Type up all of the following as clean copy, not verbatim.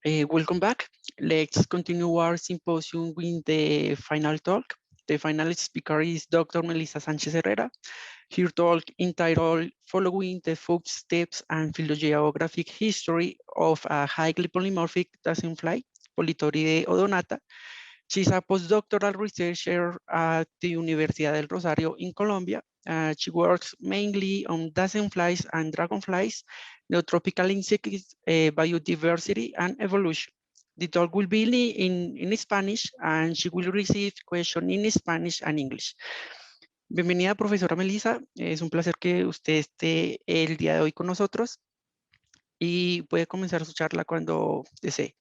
Welcome back. Let's continue our symposium with the final talk. The final speaker is Dr. Melissa Sanchez Herrera. Her talk entitled Following the Footsteps and Phylogeographic History of a Highly Polymorphic Dragonfly, Polytoridae odonata. She's a postdoctoral researcher at the Universidad del Rosario in Colombia. She works mainly on dragonflies and dragonflies, neotropical insects, biodiversity, and evolution. The talk will be in Spanish, and she will receive questions in Spanish and English. Bienvenida, profesora Melissa. Es un placer que usted esté el día de hoy con nosotros y puede comenzar su charla cuando desee.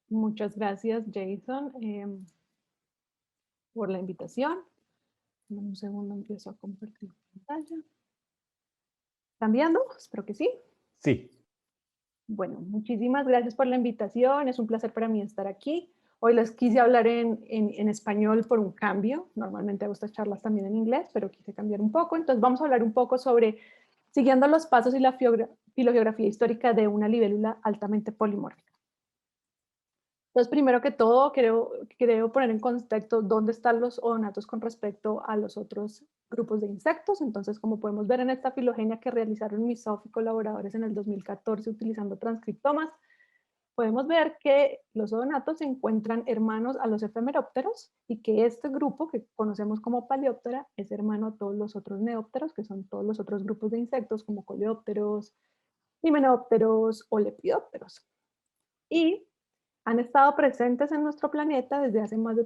Muchas gracias, Jason, por la invitación. En un segundo empiezo a compartir pantalla. ¿Están viendo? Espero que sí. Sí. Bueno, muchísimas gracias por la invitación. Es un placer para mí estar aquí. Hoy les quise hablar en español por un cambio. Normalmente hago estas charlas también en inglés, pero quise cambiar un poco. Entonces vamos a hablar un poco sobre siguiendo los pasos y la filogeografía histórica de una libélula altamente polimórfica. Entonces, primero que todo, creo poner en contexto dónde están los odonatos con respecto a los otros grupos de insectos. Entonces, como podemos ver en esta filogenia que realizaron Misov y colaboradores en el 2014 utilizando transcriptomas, podemos ver que los odonatos se encuentran hermanos a los efemerópteros y que este grupo, que conocemos como Paleóptera, es hermano a todos los otros neópteros, que son todos los otros grupos de insectos como coleópteros, himenópteros o lepidópteros. Y han estado presentes en nuestro planeta desde hace más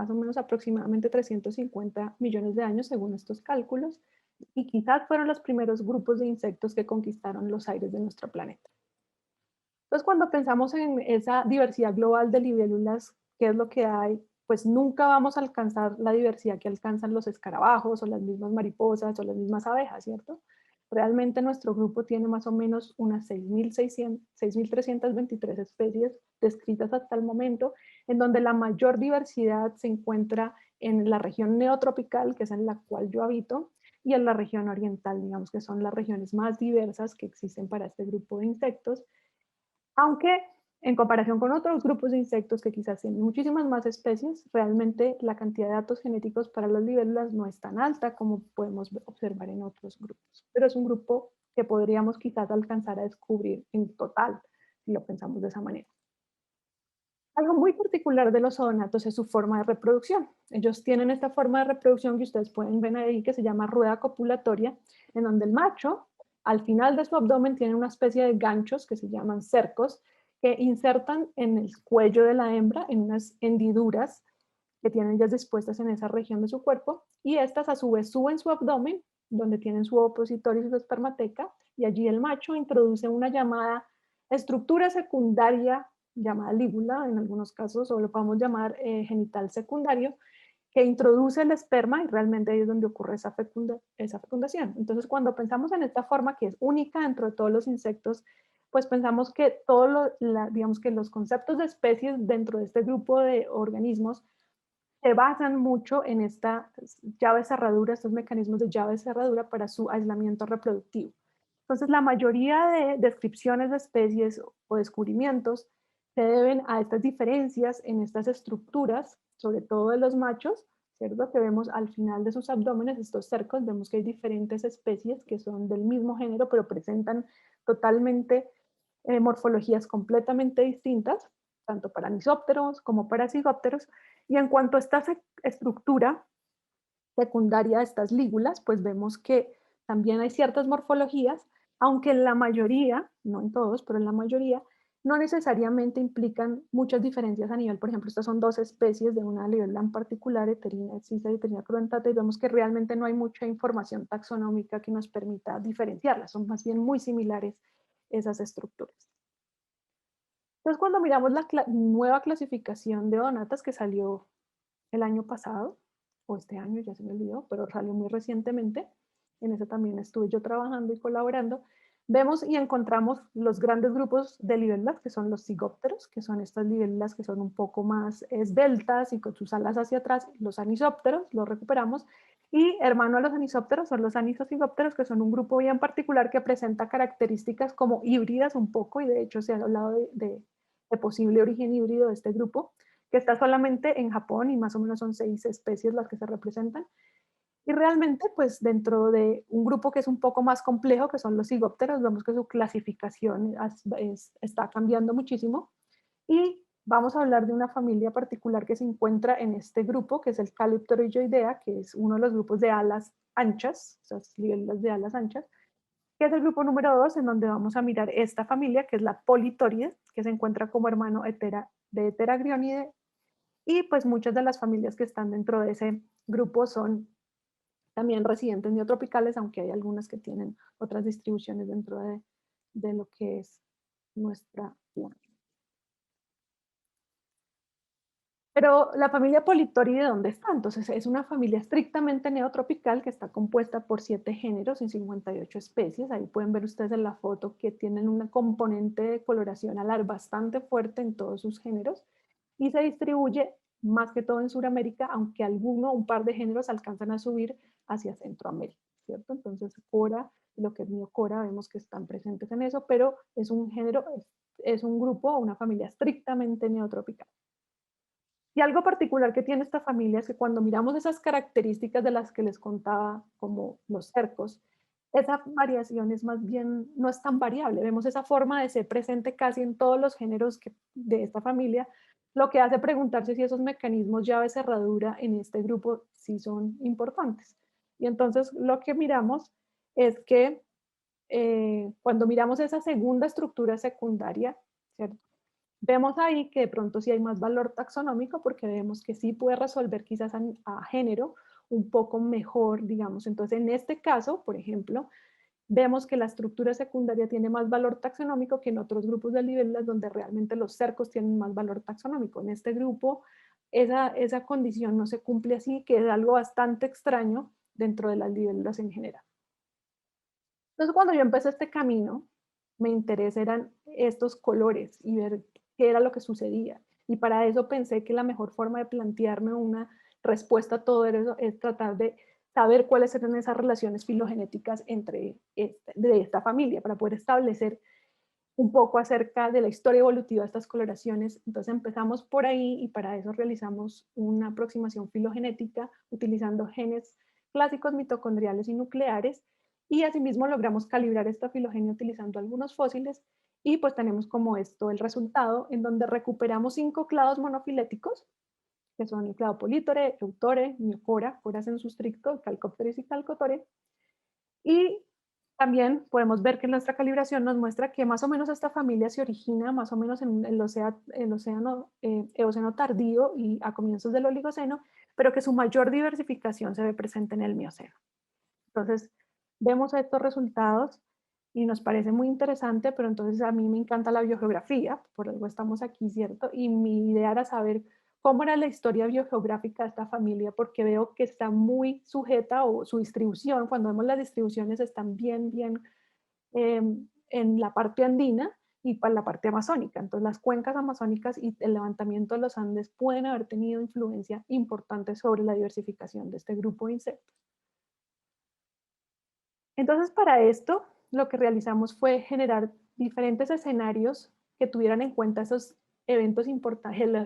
o menos aproximadamente 350 millones de años, según estos cálculos, y quizás fueron los primeros grupos de insectos que conquistaron los aires de nuestro planeta. Entonces, cuando pensamos en esa diversidad global de libélulas, ¿qué es lo que hay? Pues nunca vamos a alcanzar la diversidad que alcanzan los escarabajos o las mismas mariposas o las mismas abejas, ¿cierto? Realmente nuestro grupo tiene más o menos unas 6.323 especies descritas hasta el momento, en donde la mayor diversidad se encuentra en la región neotropical, que es en la cual yo habito, y en la región oriental, digamos que son las regiones más diversas que existen para este grupo de insectos, aunque en comparación con otros grupos de insectos que quizás tienen muchísimas más especies, realmente la cantidad de datos genéticos para las libélulas no es tan alta como podemos observar en otros grupos. Pero es un grupo que podríamos quizás alcanzar a descubrir en total, si lo pensamos de esa manera. Algo muy particular de los odonatos es su forma de reproducción. Ellos tienen esta forma de reproducción que ustedes pueden ver ahí, que se llama rueda copulatoria, en donde el macho, al final de su abdomen, tiene una especie de ganchos que se llaman cercos, que insertan en el cuello de la hembra, en unas hendiduras que tienen ya dispuestas en esa región de su cuerpo, y estas a su vez suben su abdomen, donde tienen su opositorio y su espermateca, y allí el macho introduce una llamada estructura secundaria, llamada lígula en algunos casos, o lo podemos llamar genital secundario, que introduce el esperma y realmente ahí es donde ocurre esa fecundación. Entonces, cuando pensamos en esta forma que es única dentro de todos los insectos, pues pensamos que digamos que los conceptos de especies dentro de este grupo de organismos se basan mucho en esta llave cerradura, estos mecanismos de llave cerradura para su aislamiento reproductivo. Entonces, la mayoría de descripciones de especies o descubrimientos se deben a estas diferencias en estas estructuras, sobre todo de los machos, ¿cierto? Que vemos al final de sus abdómenes, estos cercos, vemos que hay diferentes especies que son del mismo género, pero presentan totalmente morfologías completamente distintas, tanto para anisópteros como para cigópteros. Y en cuanto a esta estructura secundaria de estas lígulas, pues vemos que también hay ciertas morfologías, aunque en la mayoría, no en todos, pero en la mayoría, no necesariamente implican muchas diferencias a nivel, por ejemplo, estas son dos especies de una libélula en particular, Heterina excisa y Heterina cruentata, y vemos que realmente no hay mucha información taxonómica que nos permita diferenciarlas, son más bien muy similares esas estructuras. Entonces, cuando miramos la nueva clasificación de odonatas que salió el año pasado, o este año, ya se me olvidó, pero salió muy recientemente, en eso también estuve yo trabajando y colaborando, vemos y encontramos los grandes grupos de libélulas, que son los cigópteros, que son estas libélulas que son un poco más esbeltas y con sus alas hacia atrás, los anisópteros, los recuperamos, Y hermano a los anisópteros son los anisocigópteros, que son un grupo bien particular que presenta características como híbridas un poco, y de hecho se ha hablado de posible origen híbrido de este grupo, que está solamente en Japón y más o menos son 6 especies las que se representan. Y realmente, pues dentro de un grupo que es un poco más complejo, que son los cigópteros, vemos que su clasificación está cambiando muchísimo. Y vamos a hablar de una familia particular que se encuentra en este grupo, que es el Calyptoroidea, que es uno de los grupos de alas anchas, o sea, libélulas de alas anchas, que es el grupo número 2, en donde vamos a mirar esta familia, que es la Politoride, que se encuentra como hermano de Heteragrionidae, y pues muchas de las familias que están dentro de ese grupo son también residentes neotropicales, aunque hay algunas que tienen otras distribuciones dentro de lo que es nuestra zona. Pero la familia Politoride, ¿dónde está? Entonces es una familia estrictamente neotropical que está compuesta por 7 géneros y 58 especies. Ahí pueden ver ustedes en la foto que tienen una componente de coloración alar bastante fuerte en todos sus géneros y se distribuye más que todo en Sudamérica, aunque un par de géneros alcanzan a subir hacia Centroamérica, ¿cierto? Entonces Cora, lo que es Miocora, vemos que están presentes en eso, pero es un género, es un grupo, una familia estrictamente neotropical. Y algo particular que tiene esta familia es que cuando miramos esas características de las que les contaba, como los cercos, esa variación es más bien, no es tan variable. Vemos esa forma de ser presente casi en todos los géneros de esta familia, lo que hace preguntarse si esos mecanismos llave cerradura en este grupo sí son importantes. Y entonces lo que miramos es que cuando miramos esa segunda estructura secundaria, ¿cierto? Vemos ahí que de pronto sí hay más valor taxonómico porque vemos que sí puede resolver quizás a género un poco mejor, digamos. Entonces, en este caso, por ejemplo, vemos que la estructura secundaria tiene más valor taxonómico que en otros grupos de libélulas donde realmente los cercos tienen más valor taxonómico. En este grupo, esa condición no se cumple así, que es algo bastante extraño dentro de las libélulas en general. Entonces, cuando yo empecé este camino, me interés eran estos colores y ver qué era lo que sucedía. Y para eso pensé que la mejor forma de plantearme una respuesta a todo eso es tratar de saber cuáles eran esas relaciones filogenéticas de esta familia, para poder establecer un poco acerca de la historia evolutiva de estas coloraciones. Entonces empezamos por ahí y para eso realizamos una aproximación filogenética utilizando genes clásicos mitocondriales y nucleares y asimismo logramos calibrar esta filogenia utilizando algunos fósiles y pues tenemos como esto el resultado en donde recuperamos 5 clados monofiléticos que son el clado Polítore, Eutore, Miocora, Cora sensu-stricto, Calcopteris y Calcotore, y también podemos ver que nuestra calibración nos muestra que más o menos esta familia se origina más o menos en el océano, Eoceno tardío y a comienzos del Oligoceno, pero que su mayor diversificación se ve presente en el Mioceno. Entonces, vemos estos resultados y nos parece muy interesante, pero entonces a mí me encanta la biogeografía, por algo estamos aquí, ¿cierto? Y mi idea era saber cómo era la historia biogeográfica de esta familia, porque veo que está muy sujeta o su distribución, cuando vemos las distribuciones están bien eh, en la parte andina y para la parte amazónica. Entonces las cuencas amazónicas y el levantamiento de los Andes pueden haber tenido influencia importante sobre la diversificación de este grupo de insectos. Entonces, para esto, lo que realizamos fue generar diferentes escenarios que tuvieran en cuenta esos eventos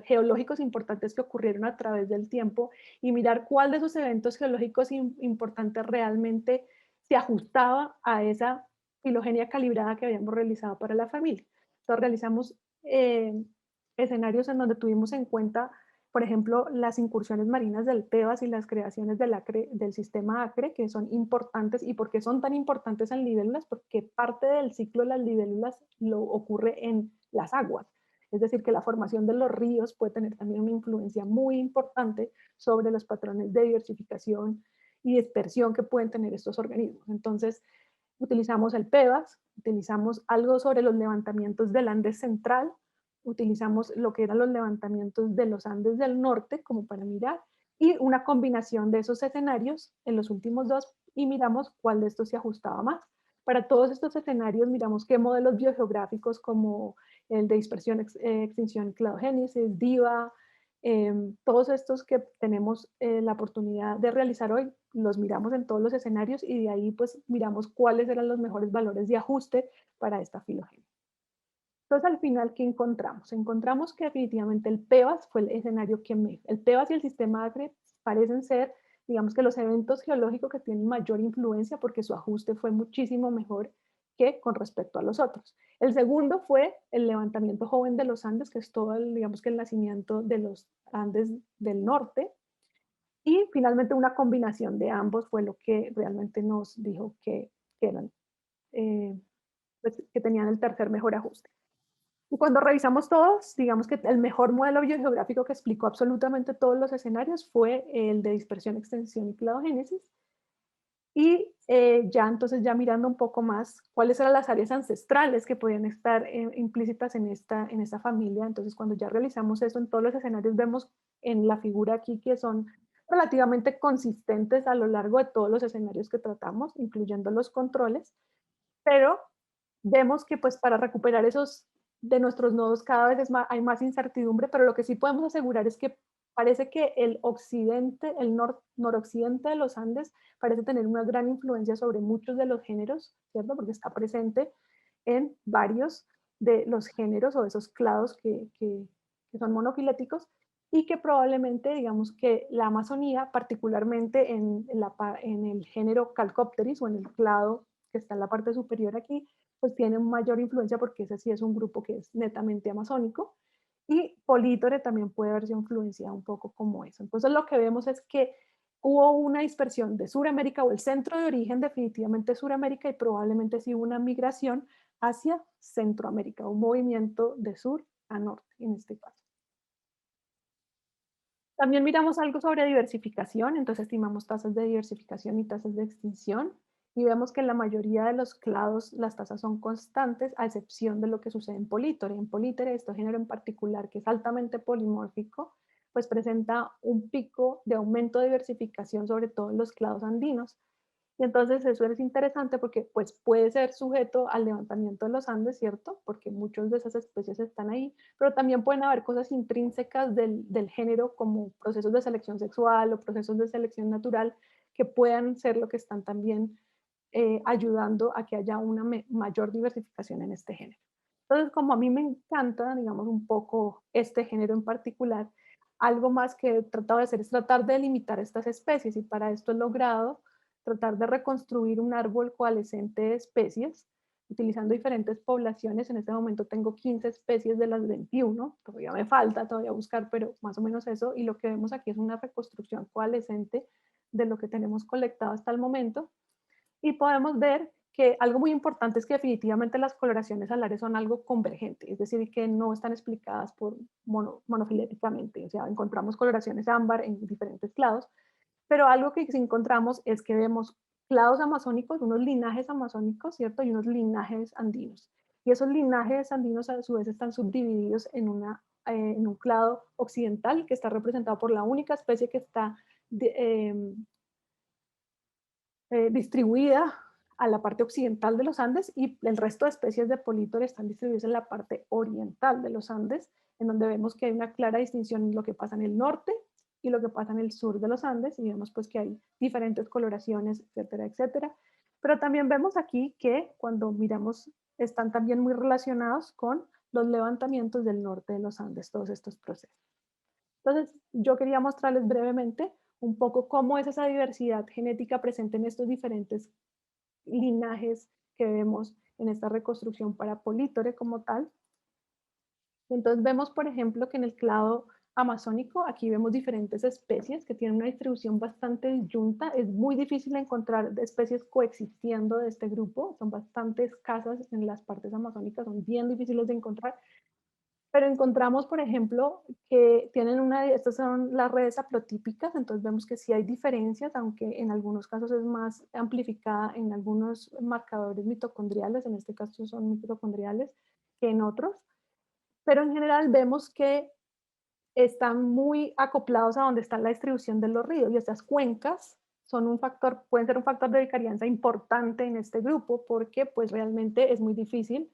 geológicos importantes que ocurrieron a través del tiempo y mirar cuál de esos eventos geológicos importantes realmente se ajustaba a esa filogenia calibrada que habíamos realizado para la familia. Entonces, realizamos escenarios en donde tuvimos en cuenta por ejemplo, las incursiones marinas del Tebas y las creaciones del sistema Acre, que son importantes. ¿Y por qué son tan importantes en libélulas? Porque parte del ciclo de las libélulas lo ocurre en las aguas. Es decir, que la formación de los ríos puede tener también una influencia muy importante sobre los patrones de diversificación y dispersión que pueden tener estos organismos. Entonces, utilizamos el PEVAS, utilizamos algo sobre los levantamientos del Andes Central, utilizamos lo que eran los levantamientos de los Andes del norte como para mirar y una combinación de esos escenarios en los últimos dos y miramos cuál de estos se ajustaba más. Para todos estos escenarios miramos qué modelos biogeográficos como el de dispersión, extinción, cladogénesis, DIVA, Todos estos que tenemos la oportunidad de realizar hoy, los miramos en todos los escenarios y de ahí pues miramos cuáles eran los mejores valores de ajuste para esta filogenia. Entonces, al final, ¿qué encontramos? Encontramos que definitivamente el PEVAS fue el escenario que el PEVAS y el sistema ACRE parecen ser, digamos que los eventos geológicos que tienen mayor influencia porque su ajuste fue muchísimo mejor que con respecto a los otros. El segundo fue el levantamiento joven de los Andes, que es todo el, digamos que el nacimiento de los Andes del norte. Y finalmente una combinación de ambos fue lo que realmente nos dijo que eran, pues, que tenían el tercer mejor ajuste. Y cuando revisamos todos, digamos que el mejor modelo biogeográfico que explicó absolutamente todos los escenarios fue el de dispersión, extensión y cladogénesis. Y ya entonces, ya mirando un poco más cuáles eran las áreas ancestrales que podían estar implícitas en esta familia. Entonces, cuando ya realizamos eso en todos los escenarios, vemos en la figura aquí que son relativamente consistentes a lo largo de todos los escenarios que tratamos, incluyendo los controles, pero vemos que pues para recuperar esos de nuestros nodos cada vez hay más incertidumbre, pero lo que sí podemos asegurar es que parece que el occidente, el noroccidente de los Andes parece tener una gran influencia sobre muchos de los géneros, ¿cierto? Porque está presente en varios de los géneros o esos clados que son monofiléticos y que probablemente, digamos que la Amazonía, particularmente en el género Calcopteris o en el clado que está en la parte superior aquí, pues tiene mayor influencia porque ese sí es un grupo que es netamente amazónico. Y Polítore también puede verse influenciado un poco como eso. Entonces lo que vemos es que hubo una dispersión de Suramérica o el centro de origen definitivamente Suramérica y probablemente sí hubo una migración hacia Centroamérica, un movimiento de sur a norte en este caso. También miramos algo sobre diversificación, entonces estimamos tasas de diversificación y tasas de extinción y vemos que en la mayoría de los clados las tasas son constantes, a excepción de lo que sucede en Polítore. En Polítore, este género en particular, que es altamente polimórfico, pues presenta un pico de aumento de diversificación, sobre todo en los clados andinos. Y entonces eso es interesante porque pues puede ser sujeto al levantamiento de los Andes, ¿cierto? Porque muchas de esas especies están ahí, pero también pueden haber cosas intrínsecas del género como procesos de selección sexual o procesos de selección natural que puedan ser lo que están también ayudando a que haya una mayor diversificación en este género. Entonces, como a mí me encanta, digamos, un poco este género en particular, algo más que he tratado de hacer es tratar de delimitar estas especies y para esto he logrado tratar de reconstruir un árbol coalescente de especies utilizando diferentes poblaciones. En este momento tengo 15 especies de las 21, todavía me falta todavía buscar, pero más o menos eso. Y lo que vemos aquí es una reconstrucción coalescente de lo que tenemos colectado hasta el momento. Y podemos ver que algo muy importante es que definitivamente las coloraciones alares son algo convergente, es decir, que no están explicadas por monofiléticamente. O sea, encontramos coloraciones ámbar en diferentes clados, pero algo que sí encontramos es que vemos clados amazónicos, unos linajes amazónicos, ¿cierto? Y unos linajes andinos. Y esos linajes andinos a su vez están subdivididos en un clado occidental que está representado por la única especie que está distribuida a la parte occidental de los Andes y el resto de especies de Polítore están distribuidas en la parte oriental de los Andes, en donde vemos que hay una clara distinción en lo que pasa en el norte y lo que pasa en el sur de los Andes, y vemos pues que hay diferentes coloraciones, etcétera, etcétera. Pero también vemos aquí que cuando miramos están también muy relacionados con los levantamientos del norte de los Andes, todos estos procesos. Entonces, yo quería mostrarles brevemente un poco cómo es esa diversidad genética presente en estos diferentes linajes que vemos en esta reconstrucción para Polítore como tal. Entonces vemos, por ejemplo, que en el clado amazónico, aquí vemos diferentes especies que tienen una distribución bastante disyunta. Es muy difícil encontrar especies coexistiendo de este grupo, son bastante escasas en las partes amazónicas, son bien difíciles de encontrar. Pero encontramos, por ejemplo, que estas son las redes haplotípicas, entonces vemos que sí hay diferencias, aunque en algunos casos es más amplificada en algunos marcadores mitocondriales, en este caso son mitocondriales, que en otros. Pero en general vemos que están muy acoplados a donde está la distribución de los ríos y estas cuencas son pueden ser un factor de vicarianza importante en este grupo porque pues realmente es muy difícil,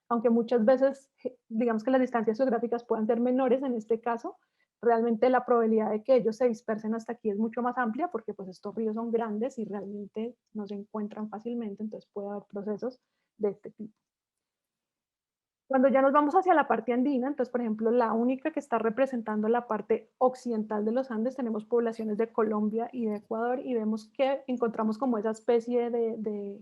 aunque muchas veces digamos que las distancias geográficas puedan ser menores en este caso, realmente la probabilidad de que ellos se dispersen hasta aquí es mucho más amplia porque pues estos ríos son grandes y realmente no se encuentran fácilmente, entonces puede haber procesos de este tipo. Cuando ya nos vamos hacia la parte andina, entonces, por ejemplo, la única que está representando la parte occidental de los Andes, tenemos poblaciones de Colombia y de Ecuador y vemos que encontramos como esa especie de,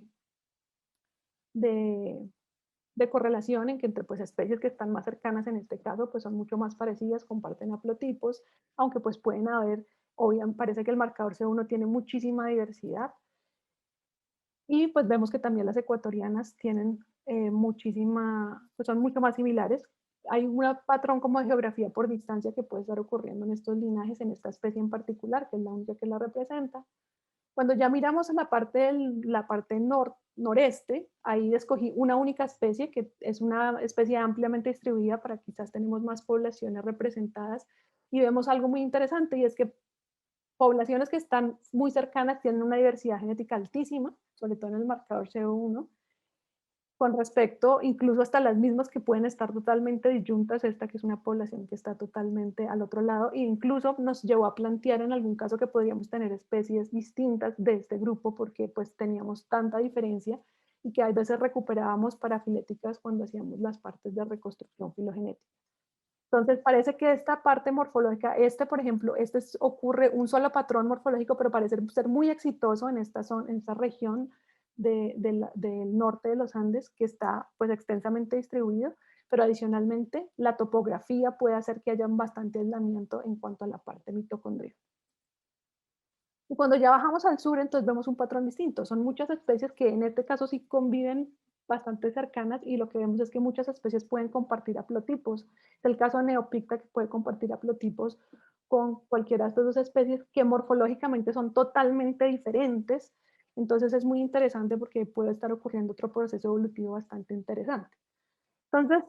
de correlación en que entre pues, especies que están más cercanas en este caso, pues son mucho más parecidas, comparten haplotipos, aunque pues pueden haber, obviamente parece que el marcador C1 tiene muchísima diversidad, y pues vemos que también las ecuatorianas tienen pues son mucho más similares. Hay un patrón como de geografía por distancia que puede estar ocurriendo en estos linajes, en esta especie en particular, que es la única que la representa. Cuando ya miramos a la parte noreste, ahí escogí una única especie, que es una especie ampliamente distribuida, para quizás tenemos más poblaciones representadas, y vemos algo muy interesante, y es que poblaciones que están muy cercanas tienen una diversidad genética altísima, sobre todo en el marcador CO1, con respecto incluso hasta las mismas que pueden estar totalmente disyuntas, esta que es una población que está totalmente al otro lado, e incluso nos llevó a plantear en algún caso que podríamos tener especies distintas de este grupo porque pues teníamos tanta diferencia y que a veces recuperábamos parafiléticas cuando hacíamos las partes de reconstrucción filogenética. Entonces parece que esta parte morfológica, por ejemplo, ocurre un solo patrón morfológico, pero parece ser muy exitoso en esta zona, en esta región del norte de los Andes, que está pues extensamente distribuido, pero adicionalmente la topografía puede hacer que haya un bastante aislamiento en cuanto a la parte mitocondrial. Y cuando ya bajamos al sur, entonces vemos un patrón distinto. Son muchas especies que en este caso sí conviven bastante cercanas, y lo que vemos es que muchas especies pueden compartir haplotipos. Es el caso de Neopicta, que puede compartir haplotipos con cualquiera de estas dos especies que morfológicamente son totalmente diferentes. Entonces es muy interesante porque puede estar ocurriendo otro proceso evolutivo bastante interesante. Entonces,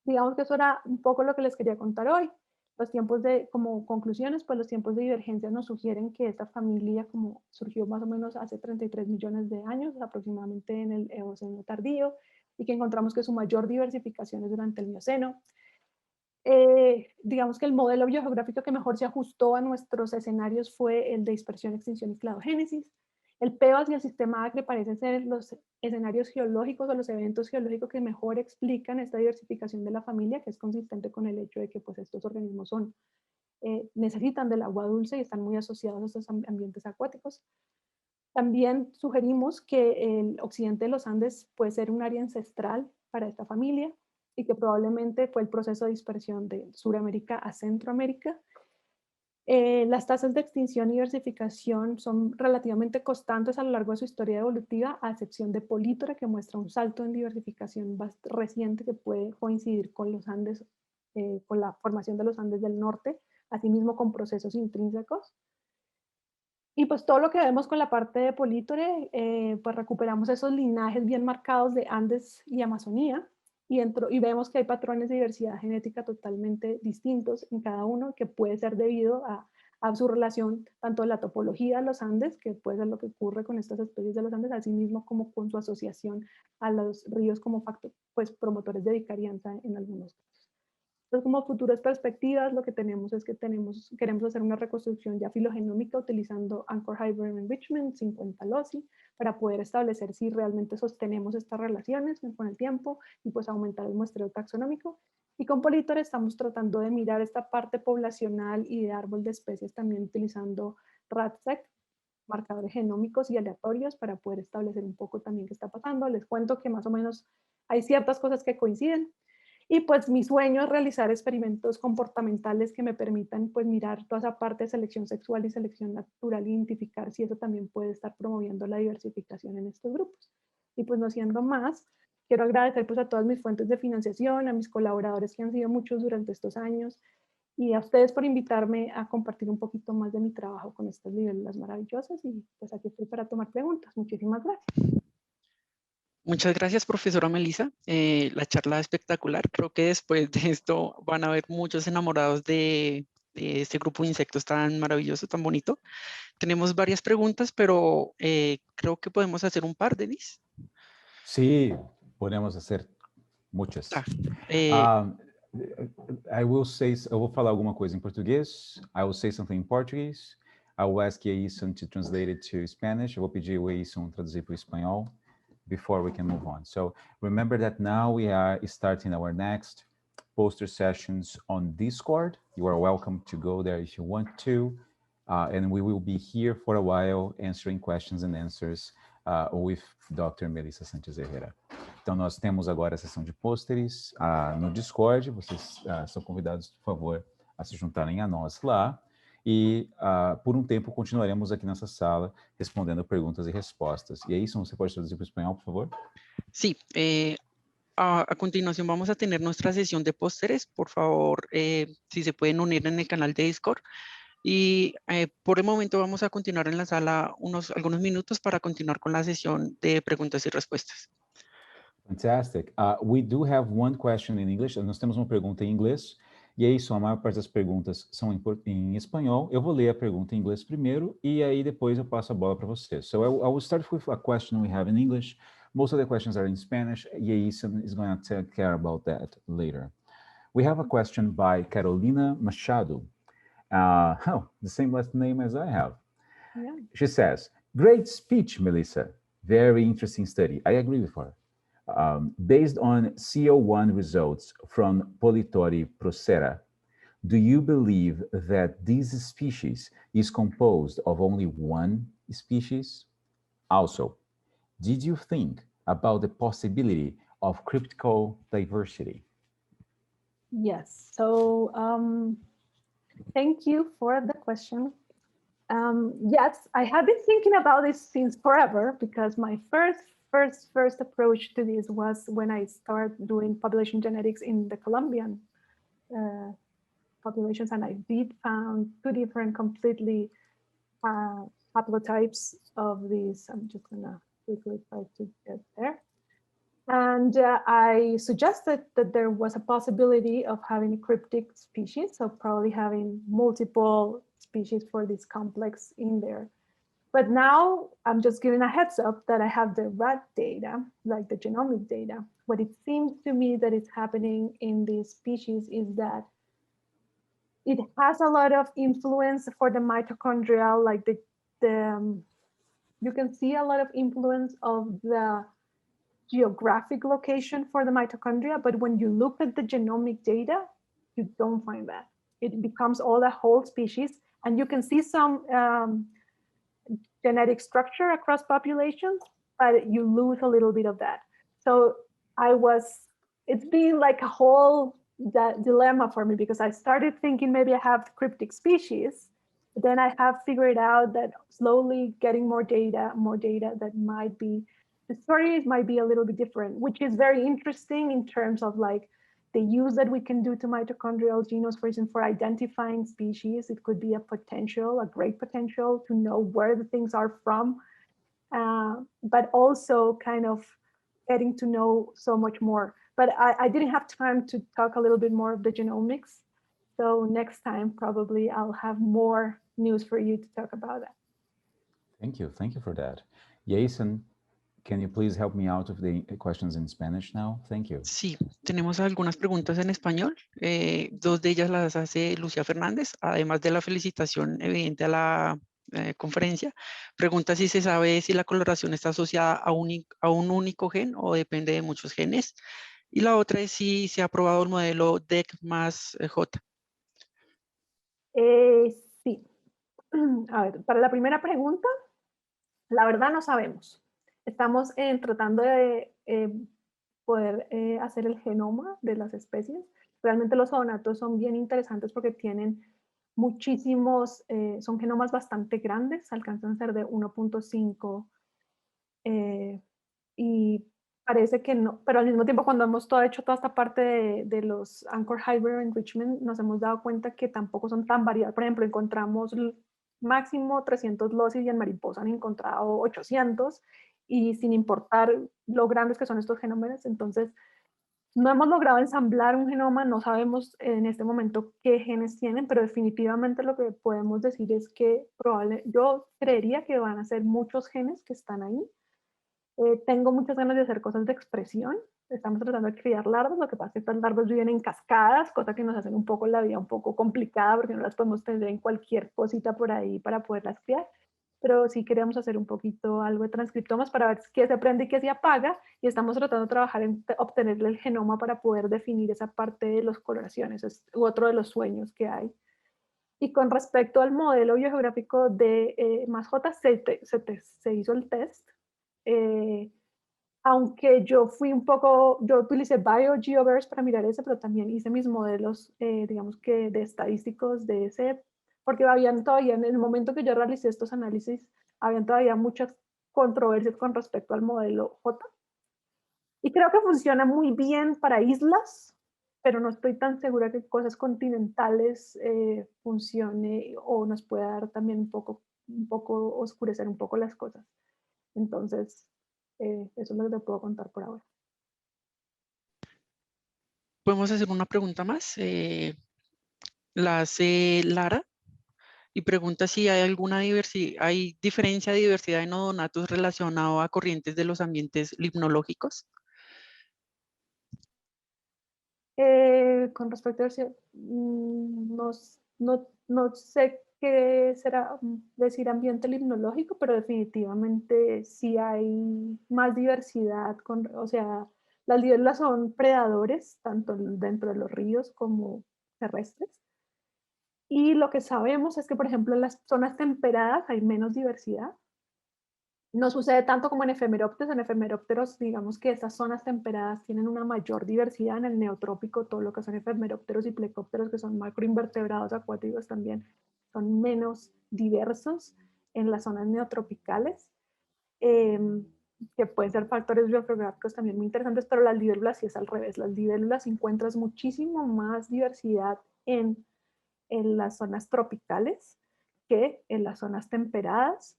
digamos que eso era un poco lo que les quería contar hoy. Los tiempos como conclusiones, pues los tiempos de divergencia nos sugieren que esta familia como surgió más o menos hace 33 millones de años, aproximadamente en el Eoceno tardío, y que encontramos que su mayor diversificación es durante el Mioceno. Digamos que el modelo biogeográfico que mejor se ajustó a nuestros escenarios fue el de dispersión, extinción y cladogénesis. El PEOAS y el sistema ACRE parecen ser los escenarios geológicos o los eventos geológicos que mejor explican esta diversificación de la familia, que es consistente con el hecho de que pues, estos organismos necesitan del agua dulce y están muy asociados a estos ambientes acuáticos. También sugerimos que el occidente de los Andes puede ser un área ancestral para esta familia y que probablemente fue el proceso de dispersión de Sudamérica a Centroamérica. Las tasas de extinción y diversificación son relativamente constantes a lo largo de su historia evolutiva, a excepción de Polítora, que muestra un salto en diversificación reciente que puede coincidir con los Andes, con la formación de los Andes del norte, asimismo con procesos intrínsecos. Y pues todo lo que vemos con la parte de Polítore, pues recuperamos esos linajes bien marcados de Andes y Amazonía, y vemos que hay patrones de diversidad genética totalmente distintos en cada uno, que puede ser debido a su relación, tanto de la topología de los Andes, que puede ser lo que ocurre con estas especies de los Andes, así mismo como con su asociación a los ríos como pues, promotores de vicarianza en algunos casos. Entonces, como futuras perspectivas, lo que tenemos es que queremos hacer una reconstrucción ya filogenómica utilizando Anchor Hybrid Enrichment 50 LOCI para poder establecer si realmente sostenemos estas relaciones con el tiempo y pues aumentar el muestreo taxonómico. Y con Polítore estamos tratando de mirar esta parte poblacional y de árbol de especies también utilizando RADSEC, marcadores genómicos y aleatorios, para poder establecer un poco también qué está pasando. Les cuento que más o menos hay ciertas cosas que coinciden. Y pues mi sueño es realizar experimentos comportamentales que me permitan pues mirar toda esa parte de selección sexual y selección natural e identificar si eso también puede estar promoviendo la diversificación en estos grupos. Y pues no siendo más, quiero agradecer pues a todas mis fuentes de financiación, a mis colaboradores que han sido muchos durante estos años, y a ustedes por invitarme a compartir un poquito más de mi trabajo con estas libélulas maravillosas, y pues aquí estoy para tomar preguntas. Muchísimas gracias. Muchas gracias, profesora Melissa. La charla es espectacular. Creo que después de esto van a haber muchos enamorados de este grupo de insectos tan maravilloso, tan bonito. Tenemos varias preguntas, pero creo que podemos hacer un par, Denis. Sí, podemos hacer muchas. Ah, eh, I will say, eu vou falar alguma coisa em português. I will say something in Portuguese. I will ask Yason to translate it to Spanish. Eu vou pedir o Yason traduzir para o espanhol before we can move on. So remember that now we are starting our next poster sessions on Discord. You are welcome to go there if you want to. And we will be here for a while answering questions and answers with Dr. Melissa Sanchez Herrera. Então, nós temos agora a sessão de pôsteres no Discord. Vocês são convidados, por favor, a se juntarem a nós lá. E, por um tempo, continuaremos aqui nessa sala respondendo perguntas e respostas. E aí, você pode traduzir para o espanhol, por favor? Sí, a continuación vamos a tener nuestra sesión de pósteres. Por favor, si se pueden unir en el canal de Discord. Y por el momento vamos a continuar en la sala algunos minutos para continuar con la sesión de preguntas y respuestas. Fantastic. We do have one question in English. Nós temos uma pergunta em inglês. E aí, a maior parte das perguntas são em espanhol. Eu vou ler a pergunta em inglês primeiro e aí depois eu passo a bola para vocês. So I will start with a question we have in English. Most of the questions are in Spanish. Yason is going to take care about that later. We have a question by Carolina Machado. The same last name as I have. Yeah. She says, great speech, Melissa. Very interesting study. I agree with her. Based on CO1 results from Polytori procera, do you believe that this species is composed of only one species? Also, did you think about the possibility of cryptical diversity? Yes, so thank you for the question. Yes, I have been thinking about this since forever because my first approach to this was when I started doing population genetics in the Colombian populations, and I did found two different completely haplotypes of these. I'm just gonna quickly try to get there. And I suggested that there was a possibility of having a cryptic species, so probably having multiple species for this complex in there. But now I'm just giving a heads up that I have the rat data, like the genomic data. What it seems to me that is happening in this species is that it has a lot of influence for the mitochondrial, like you can see a lot of influence of the geographic location for the mitochondria, but when you look at the genomic data, you don't find that. It becomes all a whole species, and you can see some genetic structure across populations, but you lose a little bit of that. So it's been like a whole dilemma for me because I started thinking maybe I have cryptic species, but then I have figured out that slowly getting more data that might be, the stories might be a little bit different, which is very interesting in terms of like the use that we can do to mitochondrial genomes, for instance, for identifying species. It could be a great potential to know where the things are from, but also kind of getting to know so much more. But I didn't have time to talk a little bit more of the genomics. So next time, probably I'll have more news for you to talk about that. Thank you for that. Yason, can you please help me out with the questions in Spanish now? Thank you. Sí, tenemos algunas preguntas en español. Dos de ellas las hace Lucia Fernández, además de la felicitación evidente a la conferencia. Pregunta si se sabe si la coloración está asociada a un único gen o depende de muchos genes. Y la otra es si se ha probado el modelo DEC más J. Sí. A ver, para la primera pregunta, la verdad no sabemos. Estamos tratando de poder hacer el genoma de las especies. Realmente los odonatos son bien interesantes porque tienen muchísimos, son genomas bastante grandes, alcanzan a ser de 1.5 y parece que no, pero al mismo tiempo cuando hemos hecho toda esta parte de los Anchor Hybrid Enrichment, nos hemos dado cuenta que tampoco son tan variados. Por ejemplo, encontramos máximo 300 locis y en mariposa han encontrado 800, y sin importar lo grandes que son estos genomas, entonces no hemos logrado ensamblar un genoma, no sabemos en este momento qué genes tienen, pero definitivamente lo que podemos decir es que yo creería que van a ser muchos genes que están ahí. Tengo muchas ganas de hacer cosas de expresión, estamos tratando de criar larvas, lo que pasa es que estas larvas viven en cascadas, cosa que nos hacen un poco la vida un poco complicada porque no las podemos tener en cualquier cosita por ahí para poderlas criar. Pero sí queríamos hacer un poquito algo de transcriptomas para ver qué se prende y qué se apaga, y estamos tratando de trabajar en obtenerle el genoma para poder definir esa parte de las coloraciones, es otro de los sueños que hay. Y con respecto al modelo biogeográfico de mascotas, se hizo el test. Aunque yo utilicé BioGeoverse para mirar ese, pero también hice mis modelos, digamos que de estadísticos de ese, porque habían todavía, en el momento que yo realicé estos análisis, habían todavía muchas controversias con respecto al modelo J. Y creo que funciona muy bien para islas, pero no estoy tan segura que cosas continentales funcione o nos pueda dar también un poco oscurecer un poco las cosas. Entonces, eso es lo que te puedo contar por ahora. Podemos hacer una pregunta más. La hace Lara y pregunta si hay alguna hay diferencia de diversidad en odonatos relacionado a corrientes de los ambientes limnológicos. Con respecto a no sé qué será decir ambiente limnológico, pero definitivamente sí hay más diversidad. O sea, las libélulas son predadores, tanto dentro de los ríos como terrestres. Y lo que sabemos es que, por ejemplo, en las zonas temperadas hay menos diversidad. No sucede tanto como en efemerópteros. En efemerópteros, digamos que estas zonas temperadas tienen una mayor diversidad. En el neotrópico, todo lo que son efemerópteros y plecópteros, que son macroinvertebrados acuáticos, también son menos diversos en las zonas neotropicales, que pueden ser factores biogeográficos también muy interesantes, pero las libélulas sí es al revés. Las libélulas encuentras muchísimo más diversidad en las zonas tropicales que en las zonas temperadas.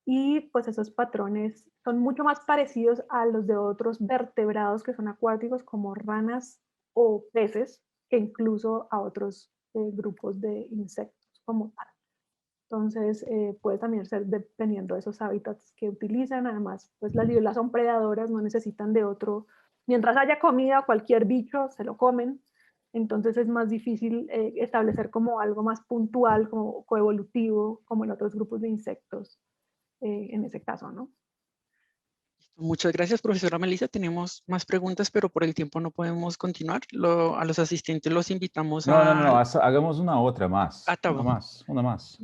Y pues esos patrones son mucho más parecidos a los de otros vertebrados que son acuáticos, como ranas o peces, que incluso a otros grupos de insectos como tal. Entonces, puede también ser dependiendo de esos hábitats que utilizan. Además, pues las libélulas son predadoras, no necesitan de otro. Mientras haya comida, cualquier bicho se lo comen. Entonces es más difícil establecer como algo más puntual, como coevolutivo, como en otros grupos de insectos, en ese caso, ¿no? Muchas gracias, profesora Melissa. Tenemos más preguntas, pero por el tiempo no podemos continuar. A los asistentes los invitamos No, no, a... no, hagamos una otra más. Ah, tá Una bom. más, una más.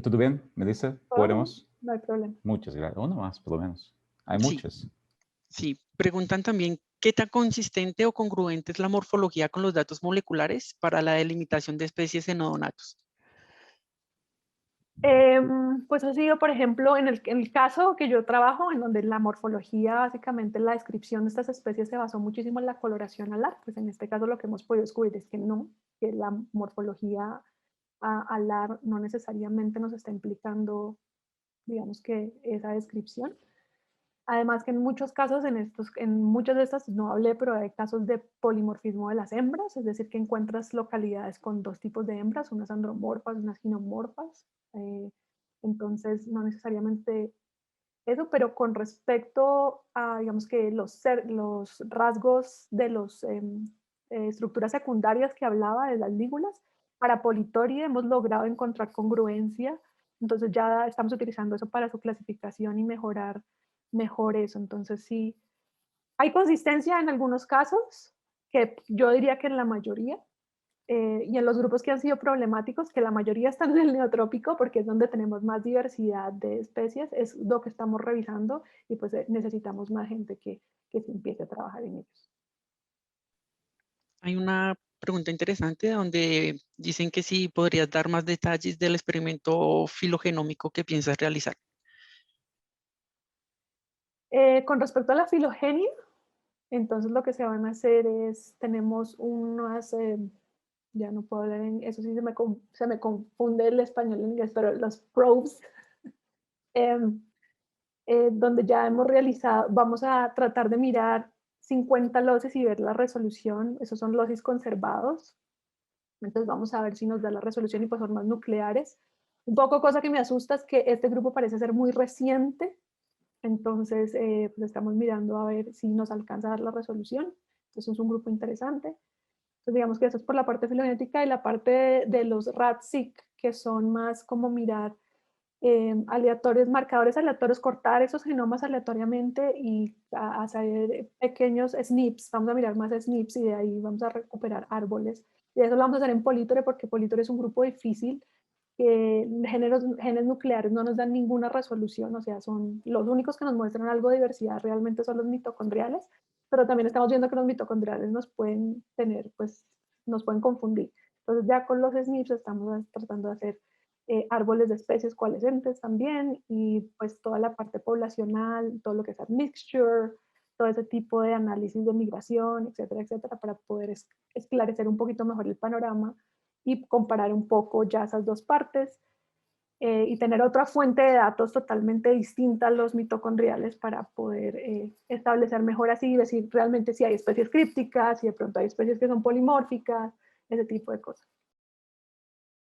¿Todo bien, Melissa? ¿Podemos? No hay problema. Muchas gracias. Una más, por lo menos. Hay Sí, muchas. sí. Preguntan también, ¿qué tan consistente o congruente es la morfología con los datos moleculares para la delimitación de especies en odonatos? Pues ha sido, por ejemplo, en el caso que yo trabajo, en donde la morfología, básicamente la descripción de estas especies se basó muchísimo en la coloración alar, pues en este caso lo que hemos podido descubrir es que no, que la morfología alar no necesariamente nos está implicando, digamos que esa descripción. Además que en muchos casos, en muchas de estas, no hablé, pero hay casos de polimorfismo de las hembras, es decir, que encuentras localidades con dos tipos de hembras, unas andromorfas, unas ginomorfas. Entonces, no necesariamente eso, pero con respecto a, digamos que los rasgos de las estructuras secundarias que hablaba de las lígulas, para Politori hemos logrado encontrar congruencia, entonces ya estamos utilizando eso para su clasificación y mejorar mejor eso. Entonces sí, hay consistencia en algunos casos, que yo diría que en la mayoría, y en los grupos que han sido problemáticos, que la mayoría están en el neotrópico porque es donde tenemos más diversidad de especies, es lo que estamos revisando y pues necesitamos más gente que se empiece a trabajar en ellos. Hay una pregunta interesante donde dicen que si podrías dar más detalles del experimento filogenómico que piensas realizar. Con respecto a la filogenia, entonces lo que se van a hacer es, tenemos unas, ya no puedo hablar en eso, sí se me confunde el español y el inglés, pero los probes, donde ya hemos realizado, vamos a tratar de mirar 50 loces y ver la resolución. Esos son loces conservados. Entonces vamos a ver si nos da la resolución y pues formas nucleares. Un poco cosa que me asusta es que este grupo parece ser muy reciente. Entonces, pues estamos mirando a ver si nos alcanza a dar la resolución. Entonces, es un grupo interesante. Entonces, digamos que eso es por la parte filogenética, y la parte de los RAD-seq, que son más como mirar aleatorios, marcadores aleatorios, cortar esos genomas aleatoriamente y hacer pequeños SNPs. Vamos a mirar más SNPs y de ahí vamos a recuperar árboles. Y eso lo vamos a hacer en Polítore, porque Polítore es un grupo difícil. Genes nucleares no nos dan ninguna resolución, o sea, son los únicos que nos muestran algo de diversidad realmente son los mitocondriales, pero también estamos viendo que los mitocondriales nos pueden tener, pues, nos pueden confundir. Entonces ya con los SNPs estamos tratando de hacer árboles de especies coalescentes también, y pues toda la parte poblacional, todo lo que es admixture, todo ese tipo de análisis de migración, etcétera, etcétera, para poder esclarecer un poquito mejor el panorama y comparar un poco ya esas dos partes, y tener otra fuente de datos totalmente distinta a los mitocondriales para poder establecer mejor así, decir realmente si hay especies crípticas, si de pronto hay especies que son polimórficas, ese tipo de cosas.